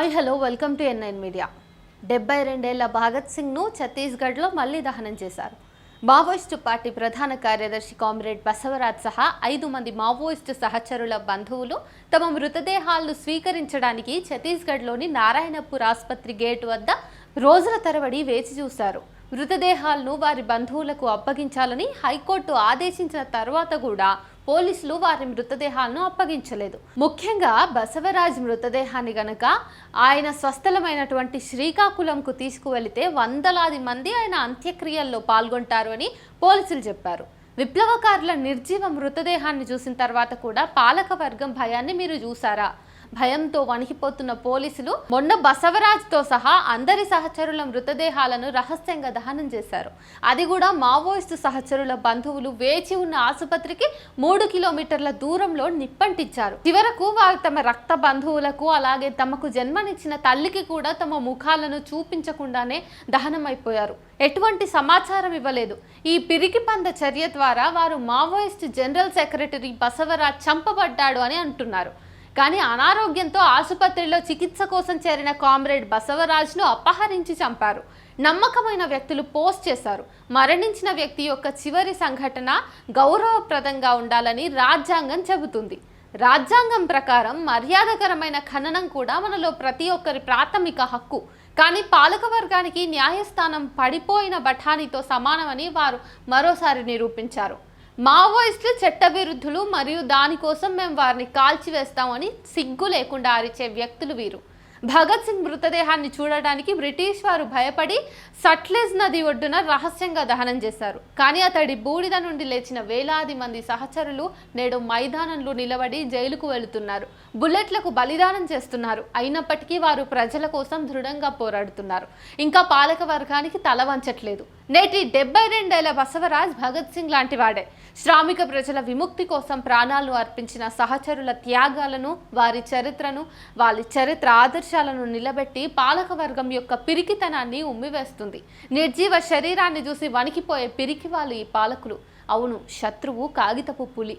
Hi hello welcome to NIN media. 72 ఏళ్ల భగత్ సింగ్ను ఛత్తీస్గఢ్లో మళ్లీ దహనం చేశారు. మావోయిస్టు పార్టీ ప్రధాన కార్యదర్శి కామ్రేడ్ బసవరాజ్ సహా 5 మంది మావోయిస్టు సహచరుల బంధువులు తమ మృతదేహాలను స్వీకరించడానికి ఛత్తీస్గఢ్లోని నారాయణపూర్ ఆసుపత్రి గేటు వద్ద రోజుల తరబడి వేచి చూశారు. మృతదేహాలను వారి బంధువులకు అప్పగించాలని హైకోర్టు ఆదేశించిన తర్వాత కూడా పోలీసులు వారి మృతదేహాలను అప్పగించలేదు. ముఖ్యంగా బసవరాజ్ మృతదేహాన్ని గనక ఆయన స్వస్థలమైనటువంటి శ్రీకాకుళంకు తీసుకువెళితే వందలాది మంది ఆయన అంత్యక్రియల్లో పాల్గొంటారు అని పోలీసులు చెప్పారు. విప్లవకారుల నిర్జీవ మృతదేహాన్ని చూసిన తర్వాత కూడా పాలక వర్గం భయాన్ని మీరు చూసారా? భయంతో వణికిపోతున్న పోలీసులు మొన్న బసవరాజ్తో సహా అందరి సహచరుల మృతదేహాలను రహస్యంగా దహనం చేశారు. అది కూడా మావోయిస్టు సహచరుల బంధువులు వేచి ఉన్న ఆసుపత్రికి 3 కిలోమీటర్ల దూరంలో నిప్పంటించారు. చివరకు వారు తమ రక్త బంధువులకు అలాగే తమకు జన్మనిచ్చిన తల్లికి కూడా తమ ముఖాలను చూపించకుండానే దహనమైపోయారు. ఎటువంటి సమాచారం ఇవ్వలేదు. ఈ పిరికి పంద చర్య ద్వారా వారు మావోయిస్టు జనరల్ సెక్రటరీ బసవరాజ్ చంపబడ్డాడు అని అంటున్నారు. కానీ అనారోగ్యంతో ఆసుపత్రిలో చికిత్స కోసం చేరిన కామ్రేడ్ బసవరాజ్ను అపహరించి చంపారు. నమ్మకమైన వ్యక్తులు పోస్ట్ చేశారు. మరణించిన వ్యక్తి యొక్క చివరి సంఘటన గౌరవప్రదంగా ఉండాలని రాజ్యాంగం చెబుతుంది. రాజ్యాంగం ప్రకారం మర్యాదకరమైన ఖననం కూడా మనలో ప్రతి ఒక్కరి ప్రాథమిక హక్కు. కానీ పాలకవర్గానికి న్యాయస్థానం పడిపోయిన బఠానీతో సమానమని వారు మరోసారి నిరూపించారు. మావోయిస్టులు చట్టవిరుద్ధులు మరియు దానికోసం మేము వారిని కాల్చివేస్తామని సిగ్గు లేకుండా అరిచే వ్యక్తులు వీరు. భగత్ సింగ్ మృతదేహాన్ని చూడడానికి బ్రిటిష్ వారు భయపడి సట్లెజ్ నది ఒడ్డున రహస్యంగా దహనం చేశారు. కానీ అతడి బూడిద నుండి లేచిన వేలాది మంది సహచరులు నేడు మైదానంలో నిలబడి జైలుకు వెళుతున్నారు. బుల్లెట్లకు బలిదానం చేస్తున్నారు. అయినప్పటికీ వారు ప్రజల కోసం దృఢంగా పోరాడుతున్నారు. ఇంకా పాలక వర్గానికి తల వంచట్లేదు. నేటి 72 ఏళ్ల బసవరాజ్ భగత్ సింగ్ లాంటి వాడే. శ్రామిక ప్రజల విముక్తి కోసం ప్రాణాలను అర్పించిన సహచరుల త్యాగాలను, వారి చరిత్రను, వారి చరిత్ర ఆదర్శాలను నిలబెట్టి పాలకవర్గం యొక్క పిరికితనాన్ని ఉమ్మివేస్తుంది. నిర్జీవ శరీరాన్ని చూసి వణికిపోయే పిరికి వాళ్ళు ఈ పాలకులు. అవును, శత్రువు కాగితపు పులి.